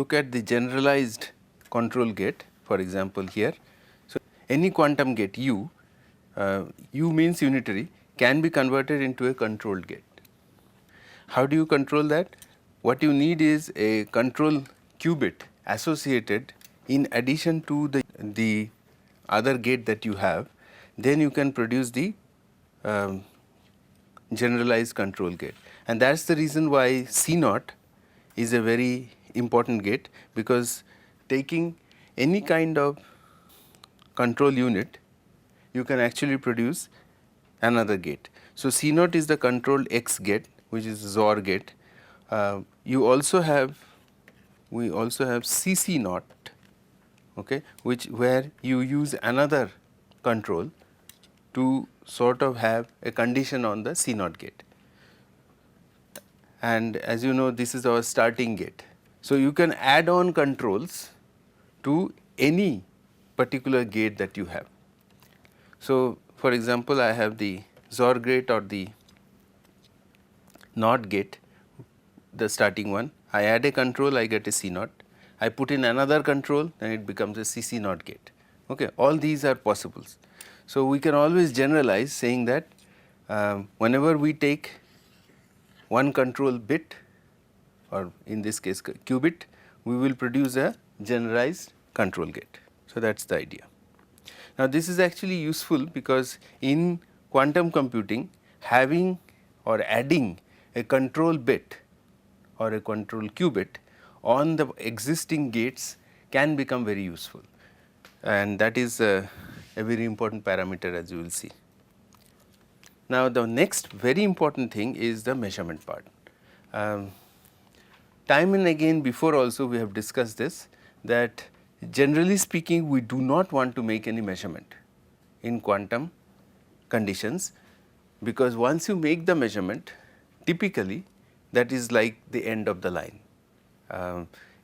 look at the generalized control gate, for example here. So, any quantum gate U, U means unitary, can be converted into a controlled gate. How do you control that? What you need is a control qubit associated in addition to the other gate that you have, then you can produce the generalized control gate. And that is the reason why C naught is a very important gate, because taking any kind of control unit, you can actually produce another gate. So, C naught is the control X gate, which is XOR gate. You also have, we also have CC naught, okay, which where you use another control to sort of have a condition on the C naught gate. And as you know, this is our starting gate. So, you can add on controls to any particular gate that you have. So, for example, I have the XOR gate or the NOT gate, the starting one. I add a control, I get a C naught. I put in another control, then it becomes a CC naught gate. Okay. All these are possibles. So, we can always generalize saying that whenever we take one control bit, or in this case qubit, we will produce a generalized control gate. So, that is the idea. Now, this is actually useful because in quantum computing, having or adding a control bit or a control qubit on the existing gates can become very useful, and that is a very important parameter, as you will see. Now, the next very important thing is the measurement part. Time and again before also we have discussed this, that generally speaking we do not want to make any measurement in quantum conditions, because once you make the measurement, typically that is like the end of the line.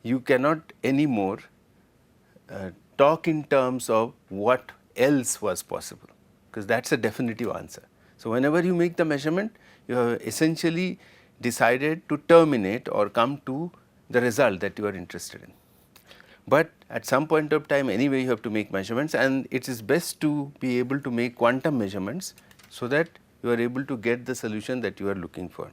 You cannot anymore talk in terms of what else was possible, because that is a definitive answer. So, whenever you make the measurement, you have essentially decided to terminate or come to the result that you are interested in. But at some point of time anyway you have to make measurements, and it is best to be able to make quantum measurements, so that you are able to get the solution that you are looking for.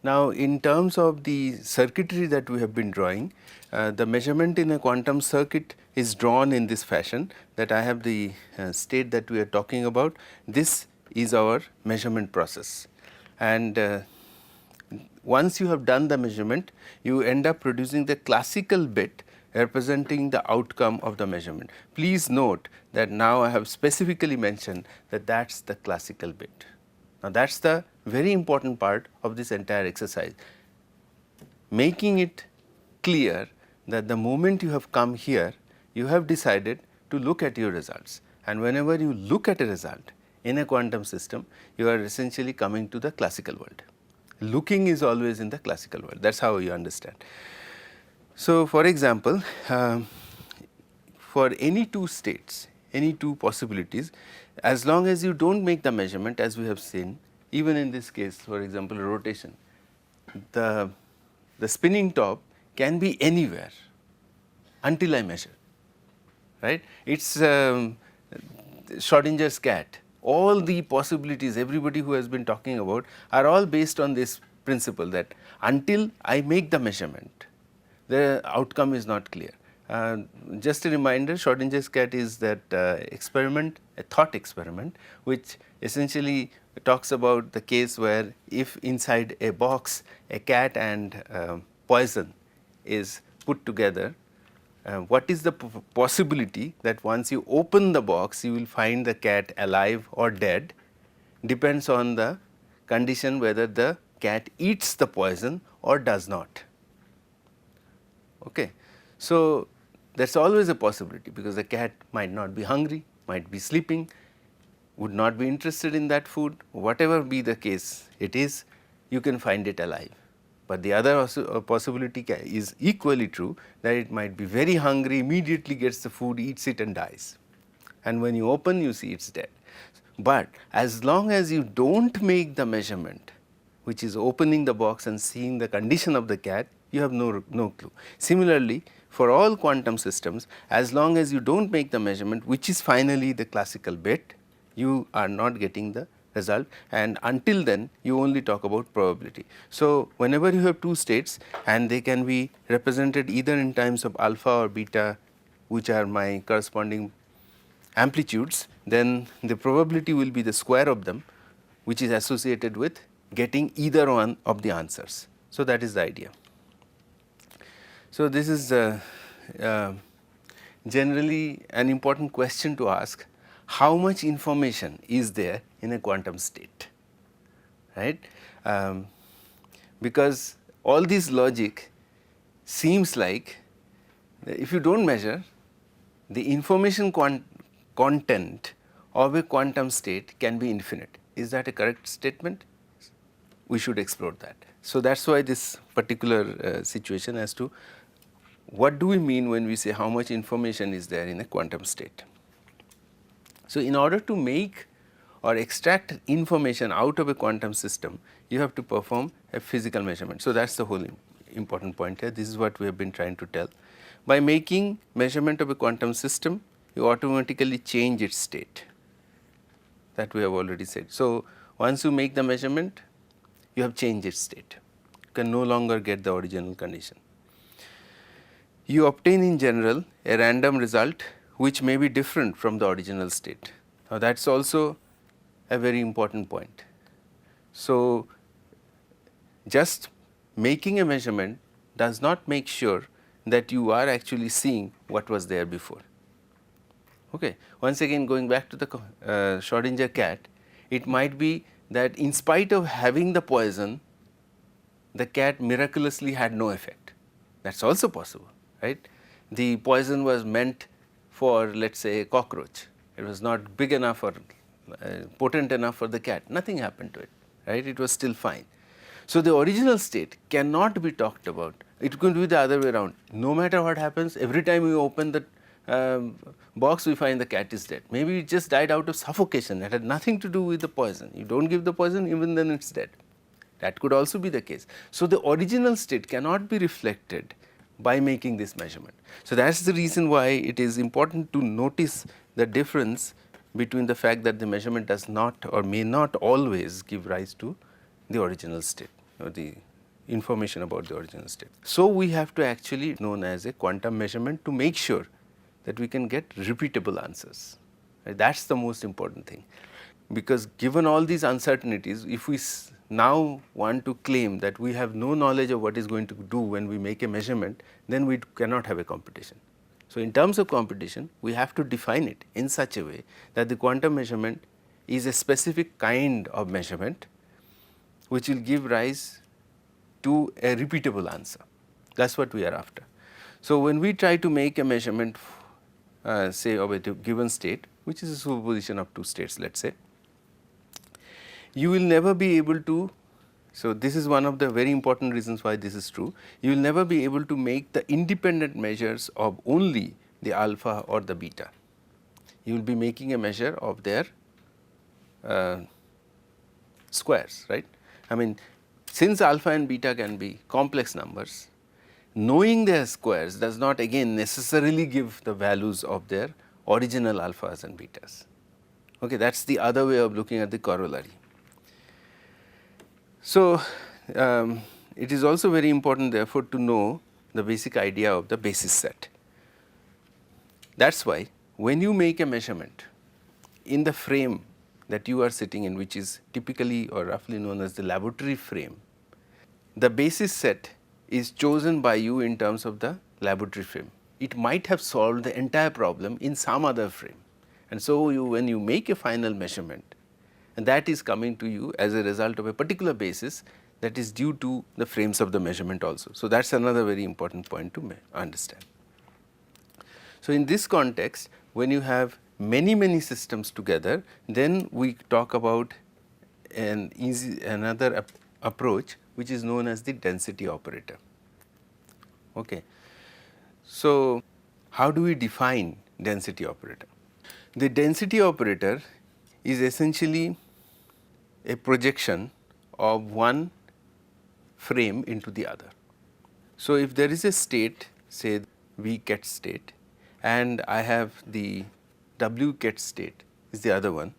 Now, in terms of the circuitry that we have been drawing, the measurement in a quantum circuit is drawn in this fashion, that I have the state that we are talking about. This is our measurement process, and once you have done the measurement, you end up producing the classical bit representing the outcome of the measurement. Please note that now I have specifically mentioned that that is the classical bit. Now, that is the very important part of this entire exercise, making it clear that the moment you have come here, you have decided to look at your results, and whenever you look at a result in a quantum system, you are essentially coming to the classical world. Looking is always in the classical world, that is how you understand. So, for example, for any two states, any two possibilities, as long as you do not make the measurement, as we have seen, even in this case, for example, rotation, the spinning top can be anywhere until I measure, right. It is Schrodinger's cat. All the possibilities everybody who has been talking about are all based on this principle, that until I make the measurement, the outcome is not clear. Just a reminder, Schrodinger's cat is that experiment, a thought experiment, which essentially talks about the case where if inside a box a cat and poison is put together, what is the possibility that once you open the box you will find the cat alive or dead, depends on the condition whether the cat eats the poison or does not. Okay. So, that is always a possibility, because the cat might not be hungry, might be sleeping, would not be interested in that food, whatever be the case it is, you can find it alive. But the other possibility is equally true, that it might be very hungry, immediately gets the food, eats it and dies, and when you open you see it is dead. But as long as you do not make the measurement, which is opening the box and seeing the condition of the cat, You have no clue. Similarly, for all quantum systems, as long as you do not make the measurement, which is finally the classical bit, you are not getting the result, and until then you only talk about probability. So, whenever you have two states and they can be represented either in terms of alpha or beta, which are my corresponding amplitudes, then the probability will be the square of them, which is associated with getting either one of the answers. So, that is the idea. So, this is generally an important question to ask: how much information is there in a quantum state, right? Because all this logic seems like if you do not measure, the information content of a quantum state can be infinite. Is that a correct statement? We should explore that. So, that is why this particular situation as to what do we mean when we say how much information is there in a quantum state. So, in order to make or extract information out of a quantum system, you have to perform a physical measurement. So, that is the whole important point here. This is what we have been trying to tell. By making measurement of a quantum system, you automatically change its state, that we have already said. So, once you make the measurement, you have changed its state, you can no longer get the original condition. You obtain in general a random result which may be different from the original state. Now, that is also a very important point. So, just making a measurement does not make sure that you are actually seeing what was there before. Okay. Once again, going back to the Schrodinger cat, it might be that in spite of having the poison, the cat miraculously had no effect. That is also possible, right? The poison was meant for, let us say, a cockroach. It was not big enough or potent enough for the cat. Nothing happened to it, right? It was still fine. So, the original state cannot be talked about. It could be the other way around. No matter what happens, every time we open the box, we find the cat is dead. Maybe it just died out of suffocation. That had nothing to do with the poison. You do not give the poison, even then it is dead. That could also be the case. So, the original state cannot be reflected by making this measurement. So, that is the reason why it is important to notice the difference between the fact that the measurement does not or may not always give rise to the original state or the information about the original state. So, we have to actually known as a quantum measurement to make sure that we can get repeatable answers. Right? That is the most important thing, because given all these uncertainties, if we now want to claim that we have no knowledge of what is going to do when we make a measurement, then we cannot have a computation. So, in terms of computation, we have to define it in such a way that the quantum measurement is a specific kind of measurement which will give rise to a repeatable answer. That is what we are after. So, when we try to make a measurement say of a given state, which is a superposition of two states, let us say, you will never be able to. So, this is one of the very important reasons why this is true. You will never be able to make the independent measures of only the alpha or the beta. You will be making a measure of their squares, right. I mean, since alpha and beta can be complex numbers, knowing their squares does not again necessarily give the values of their original alphas and betas. Okay, that is the other way of looking at the corollary. So, it is also very important therefore to know the basic idea of the basis set. That is why when you make a measurement in the frame that you are sitting in, which is typically or roughly known as the laboratory frame, the basis set is chosen by you in terms of the laboratory frame. It might have solved the entire problem in some other frame, and so when you make a final measurement, and that is coming to you as a result of a particular basis that is due to the frames of the measurement also. So, that is another very important point to understand. So, in this context, when you have many systems together, then we talk about another approach which is known as the density operator. Okay. So, how do we define density operator? The density operator is essentially a projection of one frame into the other. So, if there is a state, say V ket state, and I have the W ket state is the other one,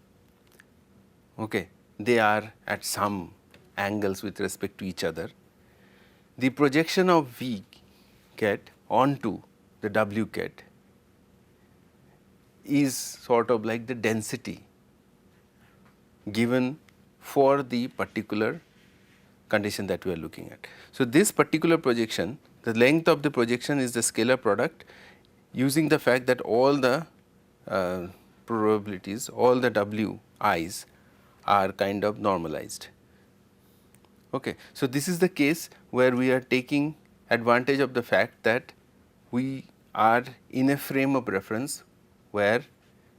okay. They are at some angles with respect to each other. The projection of V ket onto the W ket is sort of like the density given for the particular condition that we are looking at. So, this particular projection, the length of the projection is the scalar product using the fact that all the probabilities, all the W i's are kind of normalized. Okay. So, this is the case where we are taking advantage of the fact that we are in a frame of reference where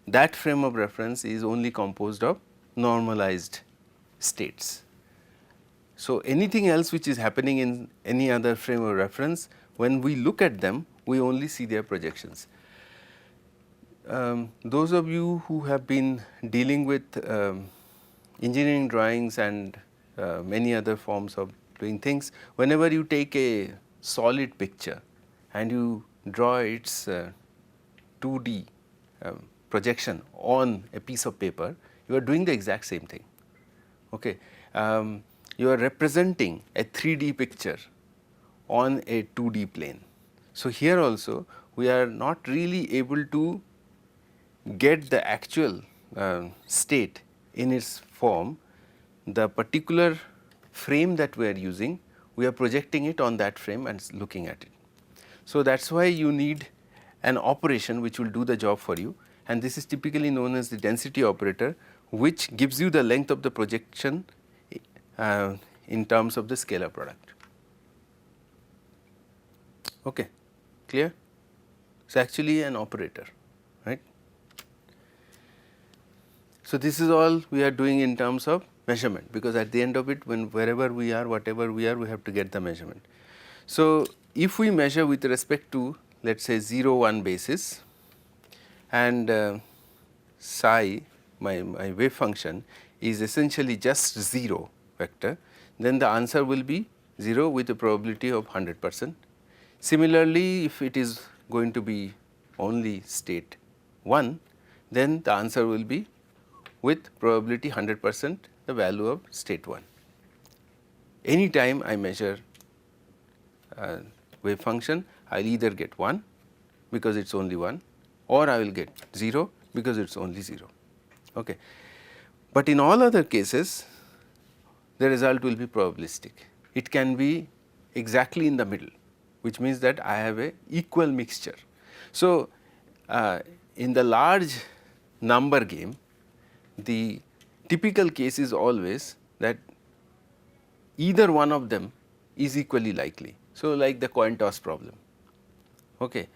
that frame of reference is only composed of normalized states. So, anything else which is happening in any other frame of reference, when we look at them, we only see their projections. Those of you who have been dealing with engineering drawings and many other forms of doing things, whenever you take a solid picture and you draw its 2D projection on a piece of paper, you are doing the exact same thing. Okay. You are representing a 3D picture on a 2D plane. So, here also we are not really able to get the actual state in its form. The particular frame that we are using, we are projecting it on that frame and looking at it. So, that is why you need an operation which will do the job for you, and this is typically known as the density operator, which gives you the length of the projection in terms of the scalar product. Okay. Clear? It is actually an operator, right. So, this is all we are doing in terms of measurement, because at the end of it, when wherever we are, whatever we are, we have to get the measurement. So, if we measure with respect to, let us say 0 1 basis, and psi my wave function is essentially just 0 vector, then the answer will be 0 with a probability of 100%. Similarly, if it is going to be only state 1, then the answer will be with probability 100% the value of state 1. Any time I measure wave function, I will either get 1 because it is only 1, or I will get 0 because it is only 0. Okay. But in all other cases, the result will be probabilistic. It can be exactly in the middle, which means that I have a equal mixture. So, in the large number game, the typical case is always that either one of them is equally likely. So, like the coin toss problem. Okay.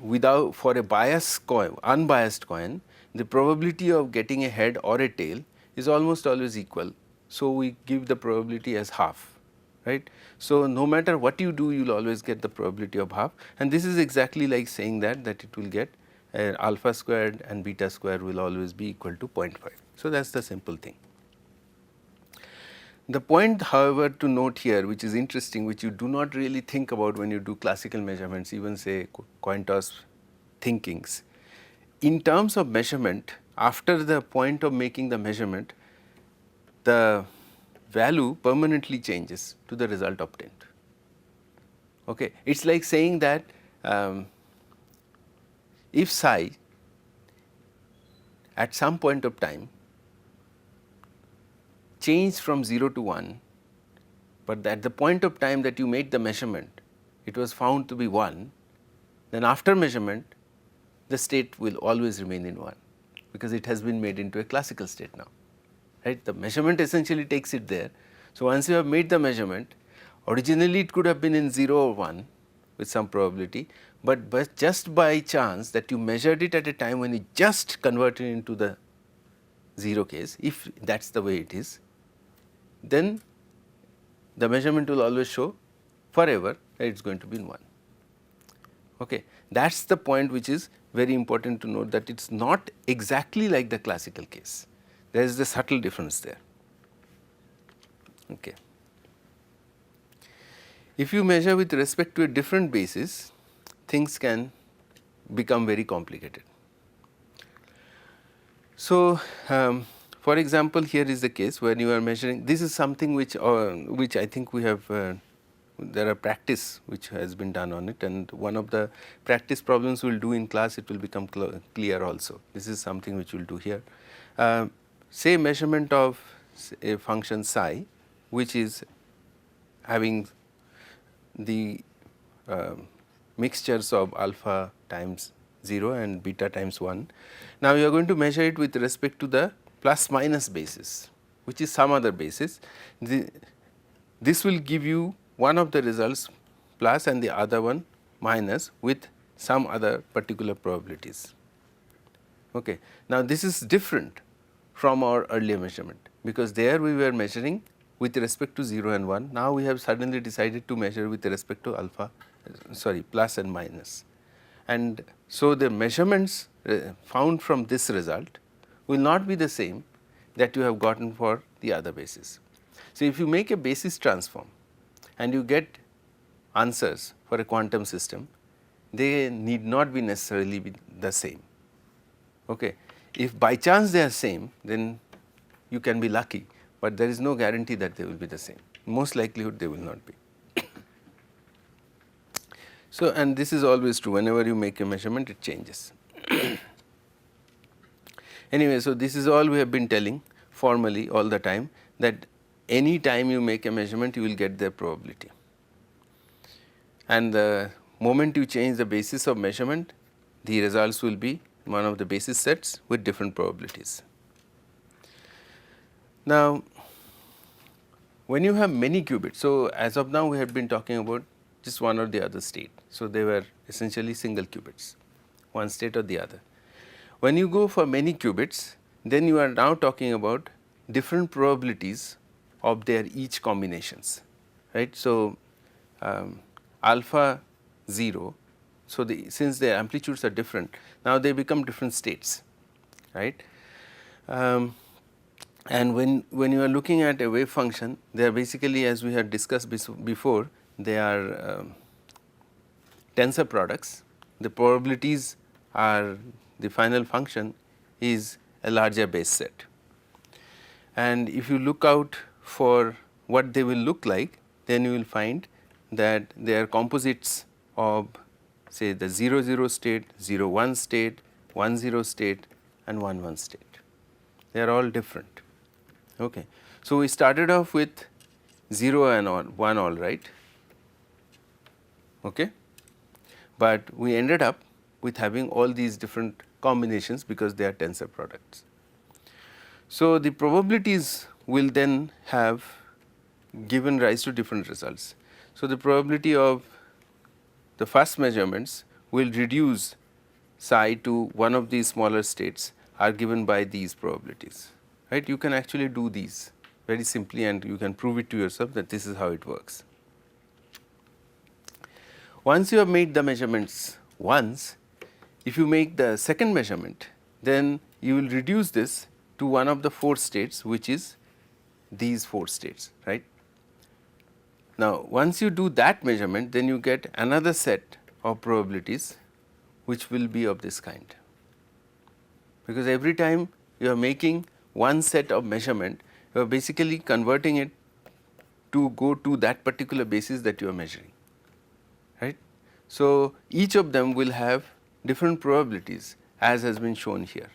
Without, for a biased coin, unbiased coin, the probability of getting a head or a tail is almost always equal. So, we give the probability as half, right. So, no matter what you do, you will always get the probability of half, and this is exactly like saying that it will get alpha squared and beta squared will always be equal to 0.5. So, that is the simple thing. The point, however, to note here, which is interesting, which you do not really think about when you do classical measurements, even say coin toss thinkings. In terms of measurement, after the point of making the measurement, the value permanently changes to the result obtained. Okay. It is like saying that if psi at some point of time changed from 0 to 1, but at the point of time that you made the measurement, it was found to be 1, then after measurement the state will always remain in 1, because it has been made into a classical state now, right. The measurement essentially takes it there. So, once you have made the measurement, originally it could have been in 0 or 1 with some probability, but just by chance that you measured it at a time when you just converted it into the 0 case, if that is the way it is, then the measurement will always show forever that it is going to be in 1. Okay. That is the point which is very important to note, that it is not exactly like the classical case. There is a subtle difference there. Okay. If you measure with respect to a different basis, things can become very complicated. So, for example, here is the case when you are measuring, this is something which I think we have there are practice which has been done on it, and one of the practice problems we will do in class, it will become clear also. This is something which we will do here. Say measurement of a function psi, which is having the mixtures of alpha times 0 and beta times 1. Now, you are going to measure it with respect to the plus minus basis, which is some other basis. This will give you one of the results plus and the other one minus with some other particular probabilities. Okay. Now, this is different from our earlier measurement, because there we were measuring with respect to 0 and 1. Now, we have suddenly decided to measure with respect to alpha, plus and minus. And so, the measurements found from this result will not be the same that you have gotten for the other basis. So, if you make a basis transform and you get answers for a quantum system, they need not be necessarily be the same. Okay. If by chance they are same, then you can be lucky, but there is no guarantee that they will be the same. Most likelihood they will not be. So, and this is always true, whenever you make a measurement it changes. Anyway, so this is all we have been telling formally all the time, that any time you make a measurement you will get the probability, and the moment you change the basis of measurement, the results will be one of the basis sets with different probabilities. Now, when you have many qubits, so as of now we have been talking about just one or the other state. So, they were essentially single qubits, one state or the other. When you go for many qubits, then you are now talking about different probabilities of their each combinations, right. So, alpha 0, so since their amplitudes are different, now they become different states, right. And when you are looking at a wave function, they are basically, as we had discussed before, they are tensor products. The probabilities are, the final function is a larger base set. And if you look out for what they will look like, then you will find that they are composites of, say, the 0 0 state, 0 1 state, 1 0 state and 1 1 state. They are all different. Okay. So, we started off with 0 and 1 all right, okay, but we ended up with having all these different combinations because they are tensor products. So, the probabilities will then have given rise to different results. So, the probability of the first measurements will reduce psi to one of these smaller states are given by these probabilities, right. You can actually do these very simply and you can prove it to yourself that this is how it works. Once you have made the measurements once, if you make the second measurement, then you will reduce this to one of the 4 states, which is these 4 states, right. Now, once you do that measurement, then you get another set of probabilities which will be of this kind, because every time you are making one set of measurement, you are basically converting it to go to that particular basis that you are measuring, right. So, each of them will have different probabilities as has been shown here.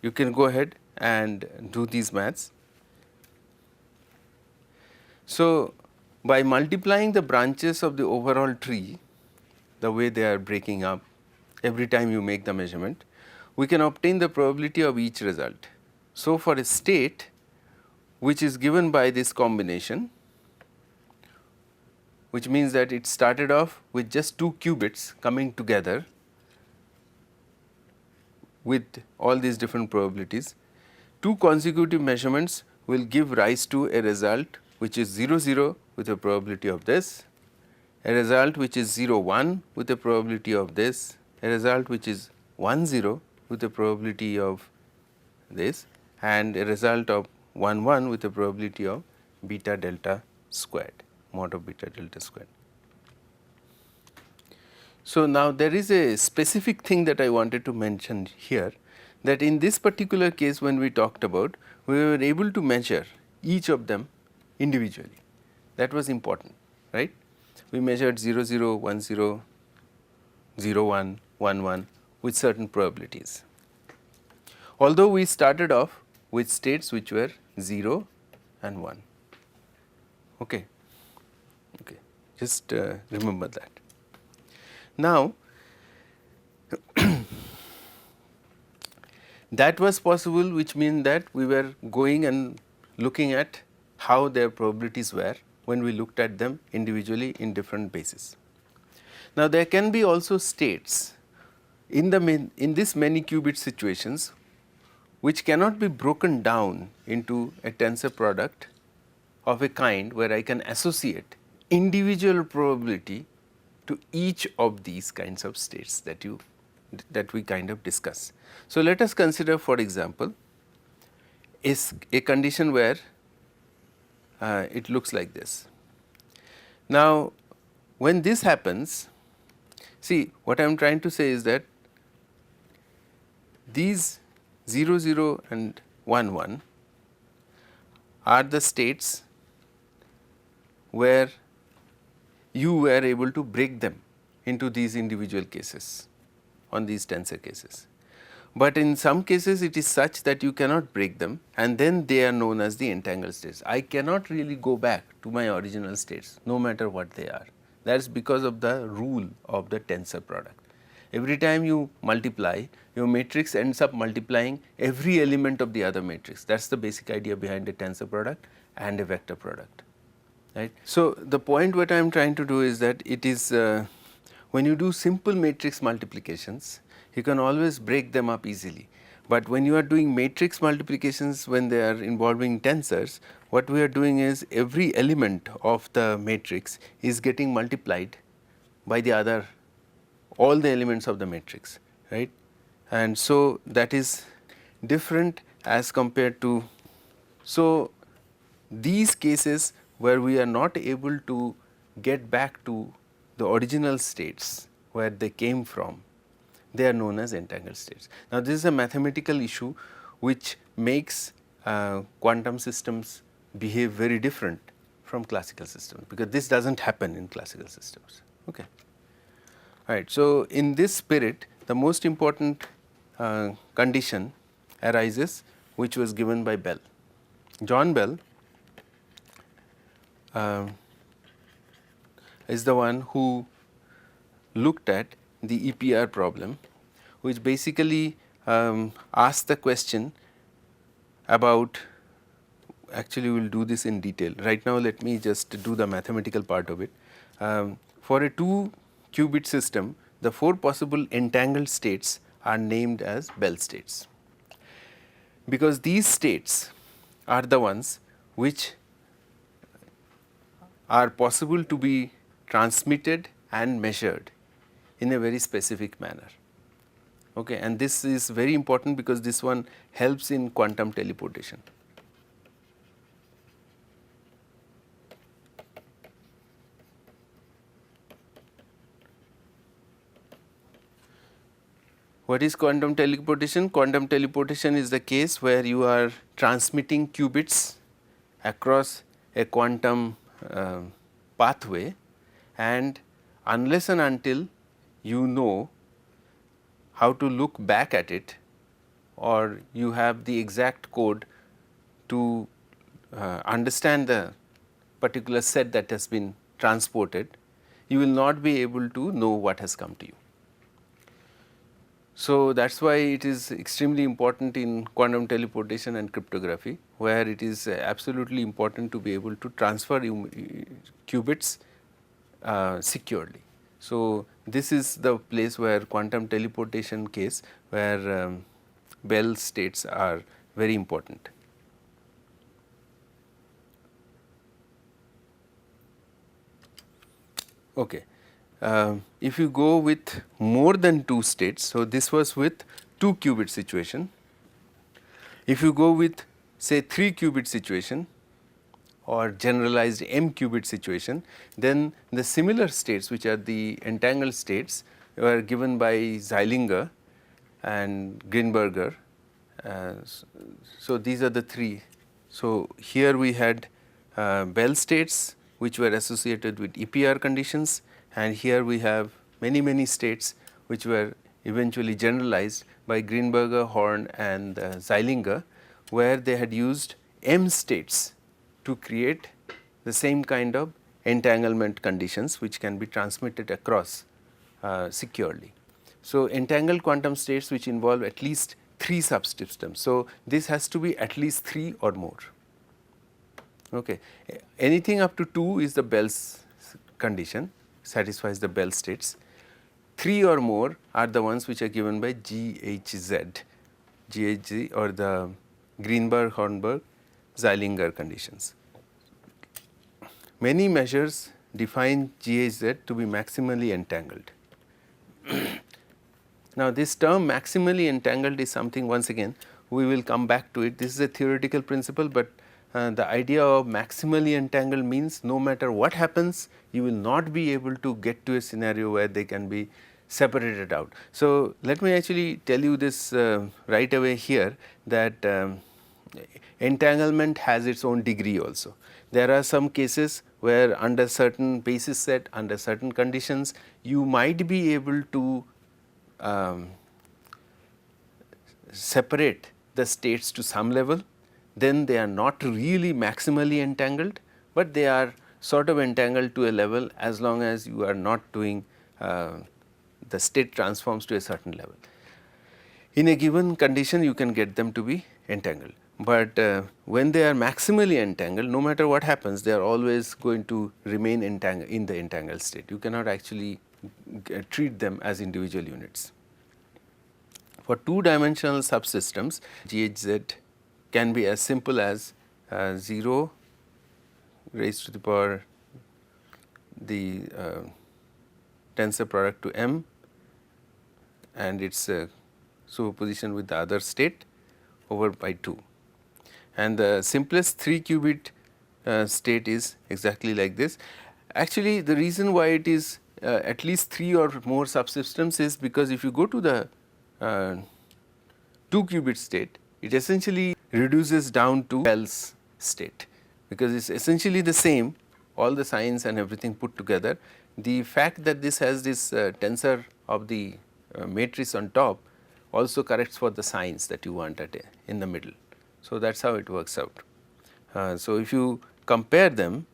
You can go ahead and do these maths. So, by multiplying the branches of the overall tree, the way they are breaking up every time you make the measurement, we can obtain the probability of each result. So, for a state which is given by this combination, which means that it started off with just 2 qubits coming together with all these different probabilities, 2 consecutive measurements will give rise to a result which is 0 0 with a probability of this, a result which is 0 1 with a probability of this, a result which is 1 0 with a probability of this, and a result of 1 1 with a probability of beta delta squared. mod of beta delta squared. So, now there is a specific thing that I wanted to mention here, that in this particular case when we talked about, we were able to measure each of them individually. That was important, right. We measured 0 0, 1 0, 0 1, 1 1 with certain probabilities. Although we started off with states which were 0 and 1. Okay. Okay. Just remember that. Now, that was possible, which means that we were going and looking at how their probabilities were when we looked at them individually in different bases. Now, there can be also states in this many qubit situations which cannot be broken down into a tensor product of a kind where I can associate individual probability to each of these kinds of states that we kind of discuss. So, let us consider, for example, is a condition where it looks like this. Now, when this happens, see, what I am trying to say is that these 0 0 and 1 1 are the states where you were able to break them into these individual cases on these tensor cases. But in some cases it is such that you cannot break them, and then they are known as the entangled states. I cannot really go back to my original states no matter what they are. That is because of the rule of the tensor product. Every time you multiply, your matrix ends up multiplying every element of the other matrix. That is the basic idea behind a tensor product and a vector product. Right. So, the point what I am trying to do is that it is when you do simple matrix multiplications, you can always break them up easily. But when you are doing matrix multiplications when they are involving tensors, what we are doing is every element of the matrix is getting multiplied by the other, all the elements of the matrix, right. And so, that is different as compared to, so these cases where we are not able to get back to the original states where they came from, they are known as entangled states. Now, this is a mathematical issue which makes quantum systems behave very different from classical systems, because this does not happen in classical systems. Okay. All right. So, in this spirit, the most important condition arises, which was given by Bell. John Bell is the one who looked at the EPR problem, which basically asked the question about, actually we will do this in detail. Right now let me just do the mathematical part of it. For a 2 qubit system, the 4 possible entangled states are named as Bell states, because these states are the ones which are possible to be transmitted and measured in a very specific manner. Okay. And this is very important because this one helps in quantum teleportation. What is quantum teleportation? Quantum teleportation is the case where you are transmitting qubits across a quantum pathway, and unless and until you know how to look back at it, or you have the exact code to understand the particular set that has been transported, you will not be able to know what has come to you. So, that is why it is extremely important in quantum teleportation and cryptography, where it is absolutely important to be able to transfer qubits securely. So, this is the place where quantum teleportation case where Bell states are very important. Okay. If you go with more than 2 states, so this was with 2 qubit situation. If you go with say 3 qubit situation, or generalized m qubit situation, then the similar states, which are the entangled states, were given by Zeilinger and Greenberger. So these are the three. So here we had Bell states which were associated with EPR conditions, and here we have many states which were eventually generalized by Greenberger, Horne and Zeilinger, where they had used M states to create the same kind of entanglement conditions which can be transmitted across securely. So, entangled quantum states which involve at least 3 subsystems. So, this has to be at least 3 or more. Okay. Anything up to 2 is the Bell's condition, satisfies the Bell states. 3 or more are the ones which are given by GHZ or the Greenberger-Horne Zeilinger conditions. Many measures define GHZ to be maximally entangled. Now, this term maximally entangled is something, once again we will come back to it. This is a theoretical principle, but the idea of maximally entangled means no matter what happens, you will not be able to get to a scenario where they can be separated out. So, let me actually tell you this right away here, that entanglement has its own degree also. There are some cases where under certain basis set, under certain conditions, you might be able to separate the states to some level. Then they are not really maximally entangled, but they are sort of entangled to a level as long as you are not doing the state transforms to a certain level. In a given condition, you can get them to be entangled, but when they are maximally entangled, no matter what happens, they are always going to remain entangled in the entangled state. You cannot actually treat them as individual units. For 2-dimensional subsystems, GHZ can be as simple as 0 raised to the power the tensor product to m and its superposition with the other state over by 2. And the simplest 3 qubit state is exactly like this. Actually, the reason why it is at least 3 or more subsystems is because if you go to the 2 qubit state, it essentially reduces down to Bell's state, because it is essentially the same, all the signs and everything put together. The fact that this has this tensor of the matrix on top also corrects for the signs that you want in the middle. So, that is how it works out. So, if you compare them,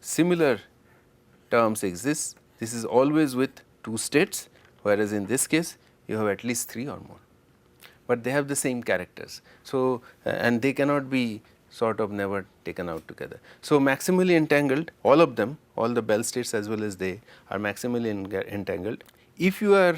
similar terms exist. This is always with 2 states, whereas in this case you have at least 3 or more, but they have the same characters. So, and they cannot be sort of never taken out together. So, maximally entangled, all of them, all the Bell states as well as they are maximally entangled. If you are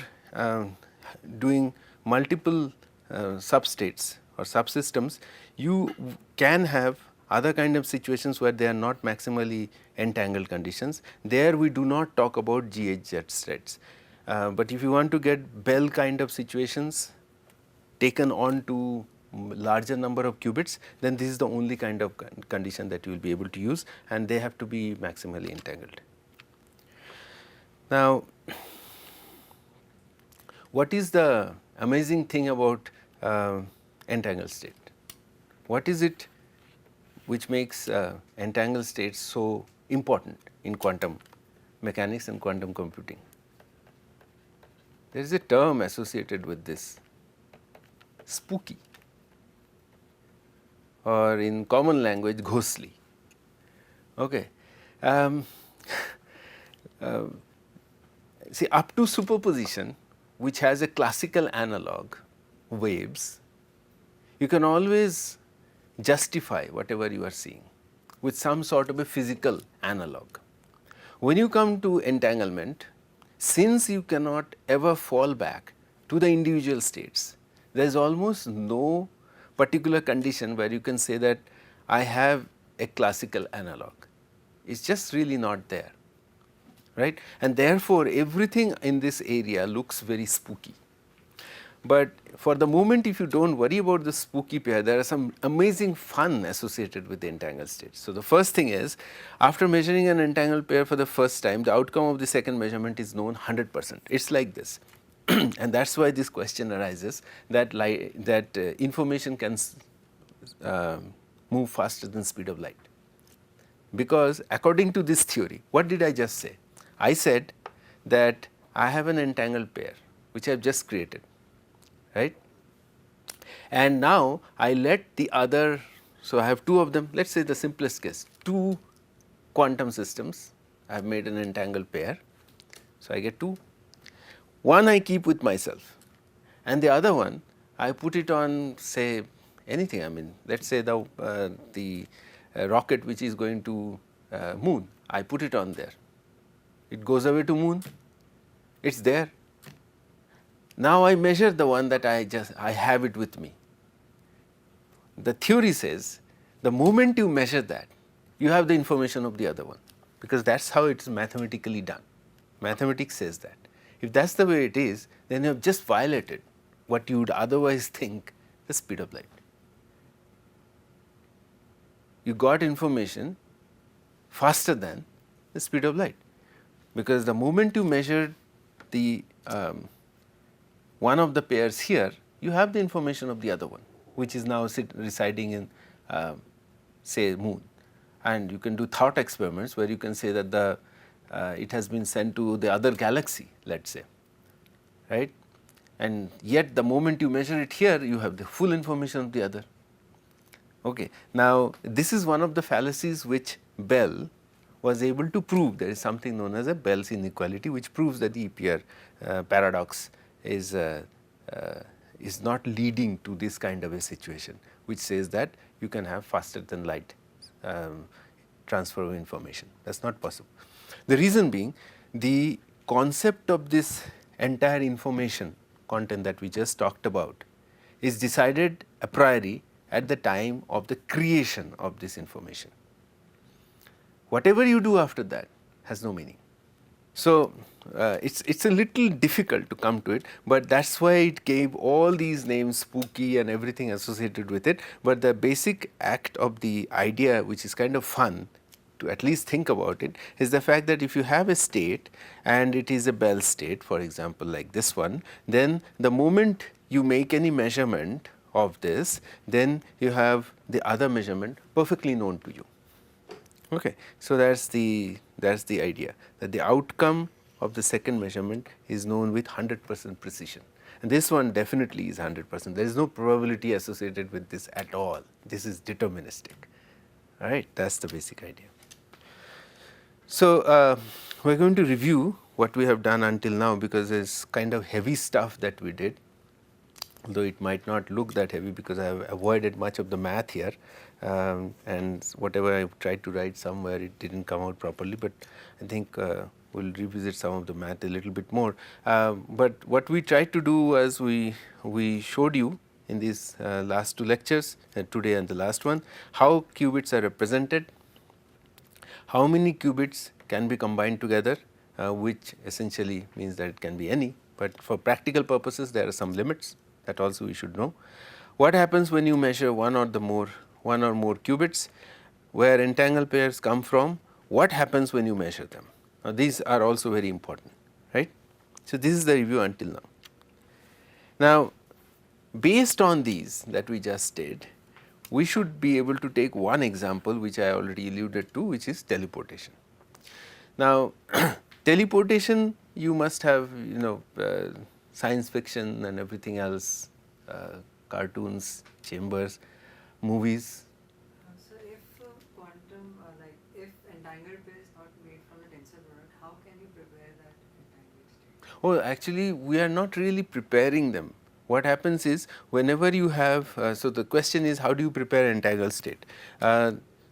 doing multiple substates or subsystems, you can have other kind of situations where they are not maximally entangled conditions. There we do not talk about GHZ states, but if you want to get Bell kind of situations taken on to larger number of qubits, then this is the only kind of condition that you will be able to use, and they have to be maximally entangled. Now, what is the amazing thing about entangled state? What is it which makes entangled states so important in quantum mechanics and quantum computing? There is a term associated with this, spooky, or in common language ghostly. Okay. See, up to superposition, which has a classical analog, waves, you can always justify whatever you are seeing with some sort of a physical analog. When you come to entanglement, since you cannot ever fall back to the individual states, there is almost no particular condition where you can say that I have a classical analog. It is just really not there, right? And therefore, everything in this area looks very spooky. But for the moment, if you do not worry about the spooky pair, there are some amazing fun associated with the entangled state. So, the first thing is, after measuring an entangled pair for the first time, the outcome of the second measurement is known 100%. It is like this. And that is why this question arises, that information can move faster than speed of light. Because according to this theory, what did I just say? I said that I have an entangled pair which I have just created, right? And now I let the other, so I have two of them, let us say the simplest case, two quantum systems, I have made an entangled pair. So, I get two, one I keep with myself and the other one I put it on, say anything, I mean let us say the rocket which is going to moon, I put it on there, it goes away to moon, it is there. Now, I measure the one that I have it with me. The theory says the moment you measure that, you have the information of the other one, because that is how it is mathematically done. Mathematics says that. If that is the way it is, then you have just violated what you would otherwise think the speed of light. You got information faster than the speed of light, because the moment you measure the one of the pairs here, you have the information of the other one, which is now residing in say moon. And you can do thought experiments where you can say that it has been sent to the other galaxy, let us say, right. And yet the moment you measure it here, you have the full information of the other. Okay. Now, this is one of the fallacies which Bell was able to prove. There is something known as a Bell's inequality, which proves that the EPR paradox is not leading to this kind of a situation, which says that you can have faster than light transfer of information. That is not possible. The reason being, the concept of this entire information content that we just talked about is decided a priori at the time of the creation of this information. Whatever you do after that has no meaning. So, it's a little difficult to come to it, but that is why it gave all these names, spooky and everything associated with it. But the basic act of the idea, which is kind of fun to at least think about it, is the fact that if you have a state and it is a Bell state, for example like this one, then the moment you make any measurement of this, then you have the other measurement perfectly known to you. Okay. So, that is the idea, that the outcome of the second measurement is known with 100% precision, and this one definitely is 100%. There is no probability associated with this at all. This is deterministic, all right. That is the basic idea. So, we are going to review what we have done until now, because it is kind of heavy stuff that we did, although it might not look that heavy because I have avoided much of the math here, and whatever I tried to write somewhere, it did not come out properly, but I think we will revisit some of the math a little bit more. But what we tried to do was we showed you in these last two lectures, today and the last one, how qubits are represented, how many qubits can be combined together, which essentially means that it can be any, but for practical purposes there are some limits, that also we should know. What happens when you measure one or more qubits, where entangled pairs come from, what happens when you measure them. Now, these are also very important, right. So, this is the review until now. Now, based on these that we just did, we should be able to take one example which I already alluded to, which is teleportation. Now, teleportation, you must have science fiction and everything else, cartoons, chambers, movies. So, if quantum, if entangled pair is not made from the tensor product, how can you prepare that entangled state? Oh, actually, we are not really preparing them. What happens is, whenever you have, so the question is, how do you prepare entangled state?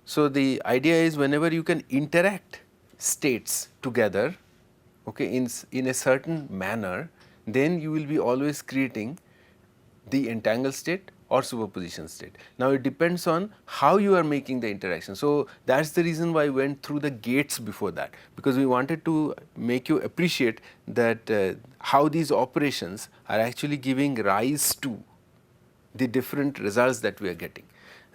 So, the idea is, whenever you can interact states together, okay, in a certain manner, then you will be always creating the entangled state or superposition state. Now, it depends on how you are making the interaction. So, that is the reason why I went through the gates before that, because we wanted to make you appreciate that how these operations are actually giving rise to the different results that we are getting.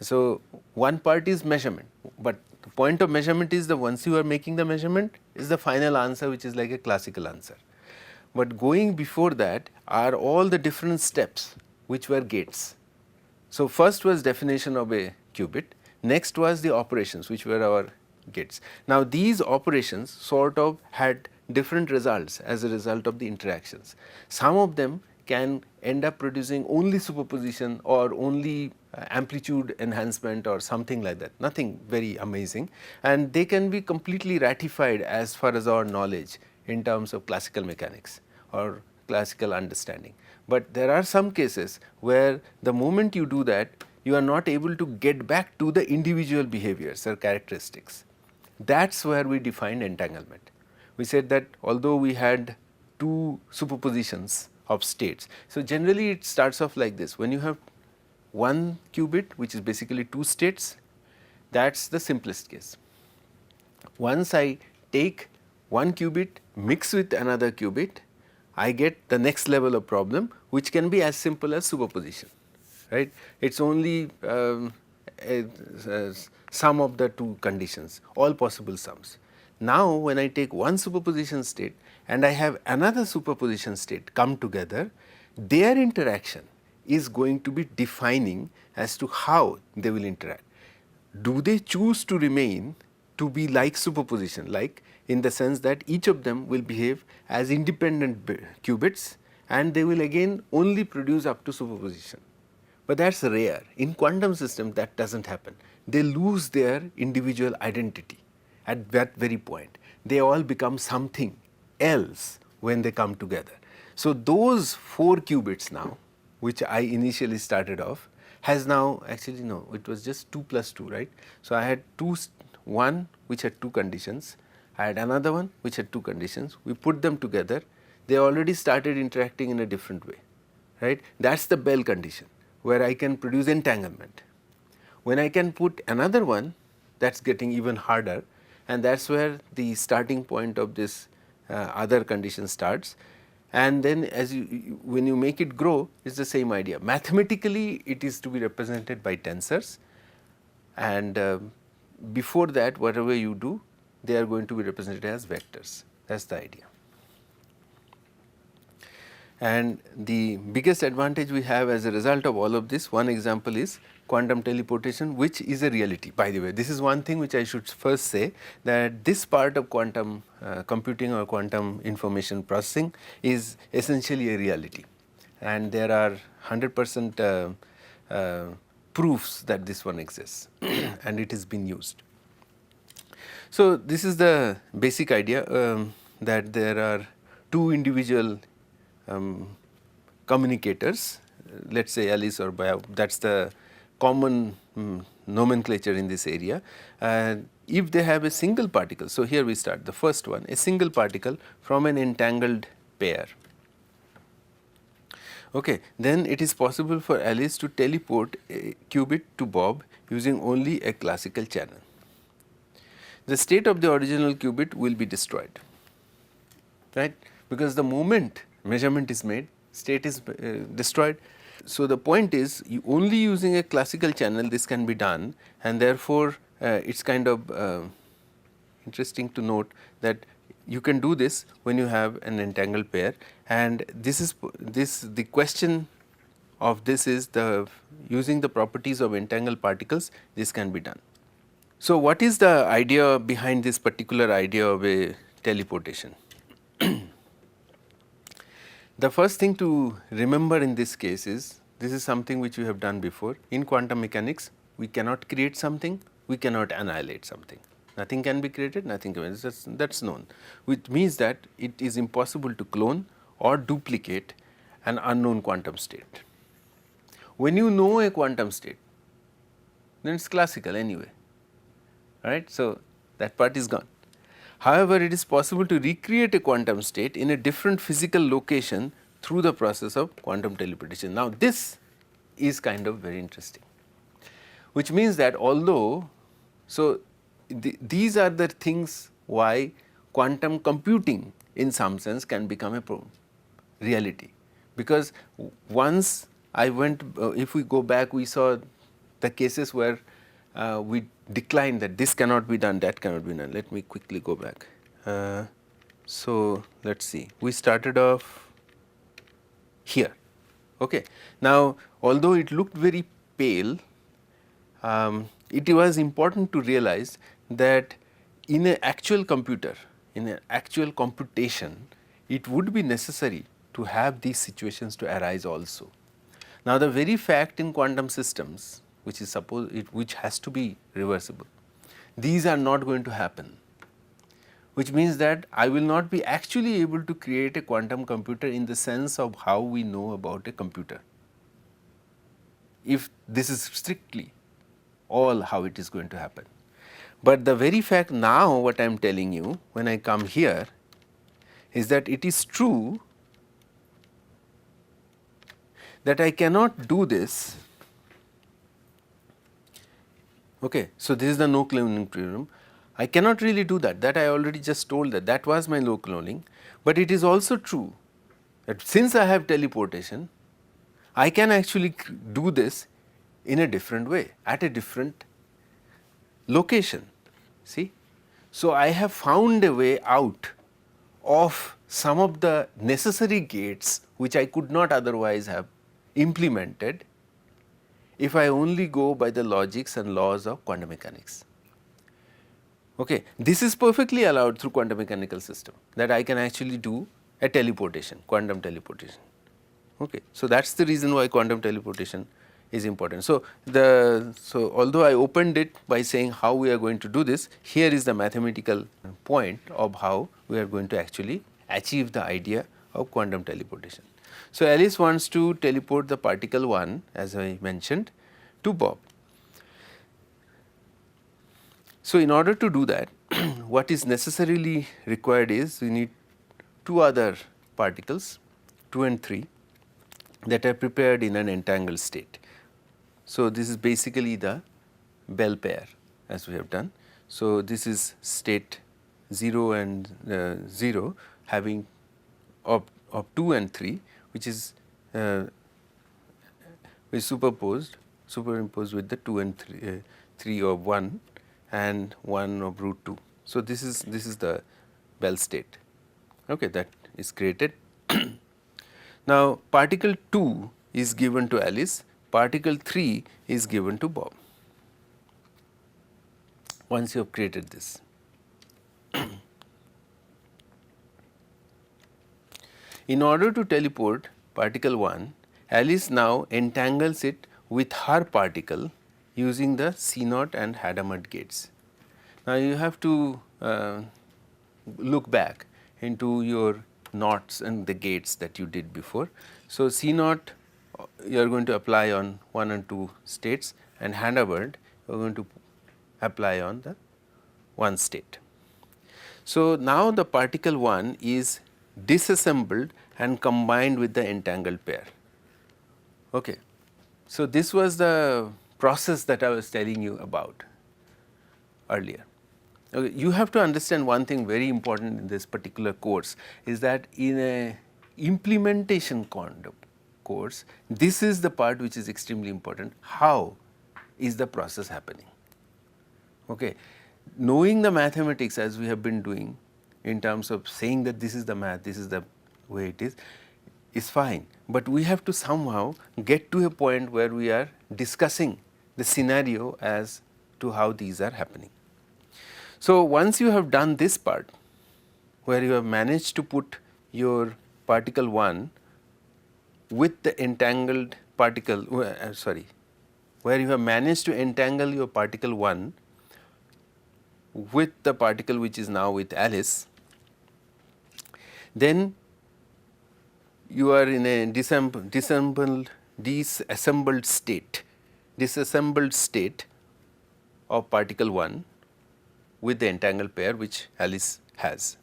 So, one part is measurement, but the point of measurement is that once you are making the measurement is the final answer, which is like a classical answer. But going before that are all the different steps which were gates. So, first was definition of a qubit, next was the operations which were our gates. Now, these operations sort of had different results as a result of the interactions. Some of them can end up producing only superposition or only amplitude enhancement or something like that, nothing very amazing, and they can be completely ratified as far as our knowledge in terms of classical mechanics or classical understanding. But there are some cases where the moment you do that, you are not able to get back to the individual behaviors or characteristics. That is where we defined entanglement. We said that although we had two superpositions of states. So, generally it starts off like this: when you have one qubit, which is basically two states, that is the simplest case. Once I take one qubit, mix with another qubit, I get the next level of problem, which can be as simple as superposition, right. It is only a sum of the two conditions, all possible sums. Now, when I take one superposition state and I have another superposition state come together, their interaction is going to be defining as to how they will interact. Do they choose to remain to be like superposition, like in the sense that each of them will behave as independent qubits and they will again only produce up to superposition. But that is rare. In quantum system that does not happen. They lose their individual identity at that very point. They all become something else when they come together. So, those 4 qubits now, which I initially started off, has now actually no, it was just 2 plus 2, right. So, I had one which had 2 conditions, I had another one which had 2 conditions, we put them together, they already started interacting in a different way, right. That is the Bell condition, where I can produce entanglement. When I can put another one, that is getting even harder, and that is where the starting point of this other condition starts. And then as you when you make it grow, it is the same idea. Mathematically, it is to be represented by tensors, and before that whatever you do, they are going to be represented as vectors. That is the idea. And the biggest advantage we have as a result of all of this, one example is quantum teleportation, which is a reality. By the way, this is one thing which I should first say, that this part of quantum computing or quantum information processing is essentially a reality, and there are 100% proofs that this one exists and it has been used. So, this is the basic idea, that there are two individual communicators, let us say Alice or Bio, that is the common nomenclature in this area. If they have a single particle, so here we start the first one, a single particle from an entangled pair. Okay, then it is possible for Alice to teleport a qubit to Bob using only a classical channel. The state of the original qubit will be destroyed, right, because the moment measurement is made, state is destroyed. So, the point is only using a classical channel this can be done, and therefore, it is kind of interesting to note that you can do this when you have an entangled pair, and the question of this is the using the properties of entangled particles, this can be done. So, what is the idea behind this particular idea of a teleportation? The first thing to remember in this case is, this is something which we have done before. In quantum mechanics, we cannot create something, we cannot annihilate something. Nothing can be created, nothing can be, that is known, which means that it is impossible to clone or duplicate an unknown quantum state. When you know a quantum state, then it is classical anyway, right. So, that part is gone. However, it is possible to recreate a quantum state in a different physical location through the process of quantum teleportation. Now, this is kind of very interesting, which means that although, so these are the things why quantum computing in some sense can become a reality, because once I went, if we go back, we saw the cases where we declined that this cannot be done, that cannot be done. Let me quickly go back. So let's see, we started off here. Okay. Now, although it looked very pale, it was important to realize that in an actual computer, in an actual computation, it would be necessary to have these situations to arise also. Now, the very fact in quantum systems, which is which has to be reversible, these are not going to happen, which means that I will not be actually able to create a quantum computer in the sense of how we know about a computer, if this is strictly all how it is going to happen. But the very fact now what I am telling you when I come here is that it is true that I cannot do this. Okay. So, this is the no cloning theorem. I cannot really do that, that I already just told that was my no cloning, but it is also true that since I have teleportation, I can actually do this in a different way at a different location. See? So, I have found a way out of some of the necessary gates which I could not otherwise have implemented if I only go by the logics and laws of quantum mechanics. Okay. This is perfectly allowed through quantum mechanical system, that I can actually do a teleportation, quantum teleportation. Okay. So, that is the reason why quantum teleportation is important. So, although I opened it by saying how we are going to do this, here is the mathematical point of how we are going to actually achieve the idea of quantum teleportation. So, Alice wants to teleport the particle 1, as I mentioned, to Bob. So, in order to do that, what is necessarily required is we need two other particles, 2 and 3, that are prepared in an entangled state. So, this is basically the Bell pair as we have done. So, this is state 0 and 0 having of 2 and 3, which is superimposed with the 2 and 3 of 1 and 1 of root 2. So, this is the Bell state, okay, that is created. Now, particle 2 is given to Alice, particle 3 is given to Bob. Once you have created this, in order to teleport particle 1, Alice now entangles it with her particle using the C0 and Hadamard gates. Now, you have to look back into your knots and the gates that you did before. So, C0 you are going to apply on 1 and 2 states, and Hadamard you are going to apply on the 1 state. So, now the particle 1 is disassembled and combined with the entangled pair. Okay. So, this was the process that I was telling you about earlier. Okay. You have to understand one thing very important in this particular course is that in a implementation course, this is the part which is extremely important. How is the process happening? Okay. Knowing the mathematics as we have been doing in terms of saying that this is the math, this is the way it is fine, but we have to somehow get to a point where we are discussing the scenario as to how these are happening. So, once you have done this part where you have managed to put your particle 1 with the entangled particle, where you have managed to entangle your particle 1 with the particle which is now with Alice, then you are in a disassembled state of particle 1 with the entangled pair which Alice has.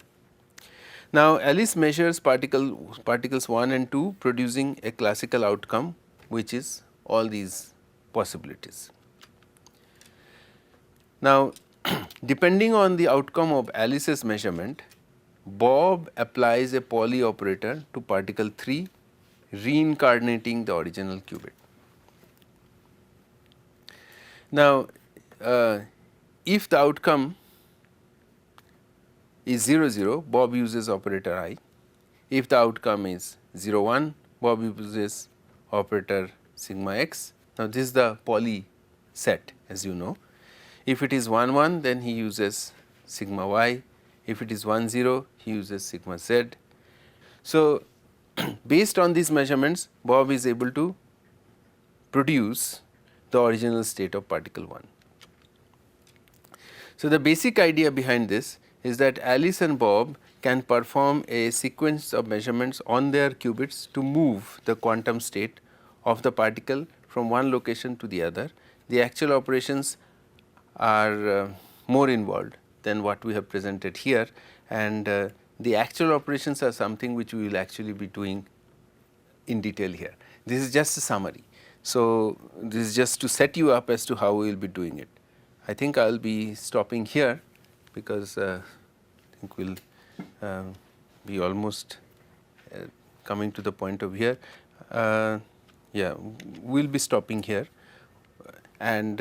Now, Alice measures particles 1 and 2 producing a classical outcome which is all these possibilities. Now, depending on the outcome of Alice's measurement, Bob applies a Pauli operator to particle 3, reincarnating the original qubit. Now, if the outcome is 0 0, Bob uses operator I. If the outcome is 0 1, Bob uses operator sigma x. Now, this is the Pauli set, as you know. If it is 1 1, then he uses sigma y. If it is 1 0, he uses sigma z. So, based on these measurements, Bob is able to produce the original state of particle 1. So, the basic idea behind this is that Alice and Bob can perform a sequence of measurements on their qubits to move the quantum state of the particle from one location to the other. The actual operations are more involved than what we have presented here, and the actual operations are something which we will actually be doing in detail here. This is just a summary. So, this is just to set you up as to how we will be doing it. I think I will be stopping here because I think we will be almost coming to the point of here. Yeah, we will be stopping here, and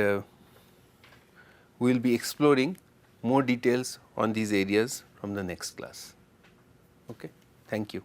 we will be exploring more details on these areas from the next class. Okay, thank you.